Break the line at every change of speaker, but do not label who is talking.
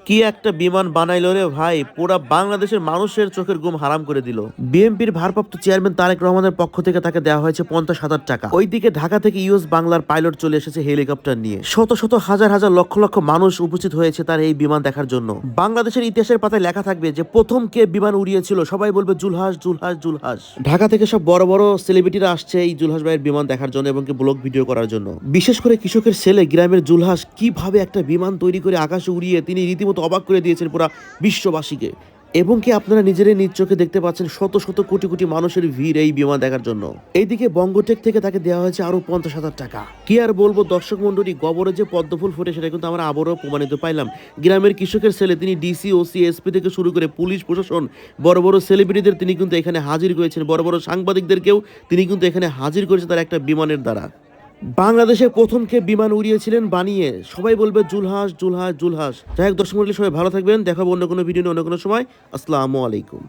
কি একটা বিমান বানাইলো রে ভাই, পুরা বাংলাদেশের মানুষের চোখের ঘুম হারাম করে দিল। বিএনপির ভারপ্রাপ্ত চেয়ারম্যান তারেক রহমানের পক্ষ থেকে তাকে দেওয়া হয়েছে 50,000 টাকা। ওইদিকে ঢাকা থেকে ইউএস বাংলার পাইলট চলে এসেছে হেলিকপ্টার নিয়ে। শত শত হাজার হাজার লক্ষ লক্ষ মানুষ উপস্থিত হয়েছে তার এই বিমান দেখার জন্য। বাংলাদেশের ইতিহাসের পাতায় লেখা থাকবে যে প্রথম কে বিমান উড়িয়েছিল, সবাই বলবে জুলহাস জুলহাস জুলহাস। ঢাকা থেকে সব বড় বড় সেলিব্রিটিরা আসছে এই জুলহাস ভাইয়ের বিমান দেখার জন্য এবং ব্লগ ভিডিও করার জন্য। বিশেষ করে কৃষকের ছেলে গ্রামের জুলহাস কিভাবে একটা বিমান তৈরি করে আকাশে উড়িয়ে তিনি রীতিমতো অবাক করে দিয়েছেন পুরা বিশ্ববাসীকে। এবং কি আপনারা নিজেরাই নিজ চোখে দেখতে পাচ্ছেন শত শত কোটি কোটি মানুষের ভিড় এই বিমান দেখার জন্য। এইদিকে বঙ্গটেক থেকে তাকে দেওয়া হয়েছে আরো 50,000 টাকা। কি আর বলবো দর্শক মন্ডলী, গবরে যে পদ্মফুল ফুটে সেটা কিন্তু আমরা আবারও প্রমাণিত পাইলাম। গ্রামের কৃষকের ছেলে তিনি ডিসি ওসি এসপি থেকে শুরু করে পুলিশ প্রশাসন, বড় বড় সেলিব্রিটিদের তিনি কিন্তু এখানে হাজির করেছেন, বড় বড় সাংবাদিকদেরকেও তিনি কিন্তু এখানে হাজির করেছেন তার একটা বিমানের দ্বারা। বাংলাদেশের প্রথম কে বিমান উড়িয়েছিলেন বানিয়ে, সবাই বলবে জুলহাস জুলহাস জুলহাস। যাই হোক দর্শক মন্ডলী, সবাই ভালো থাকবেন, দেখাবো অন্য কোনো ভিডিও নিয়ে অন্য কোনো সময়। আসসালামু আলাইকুম।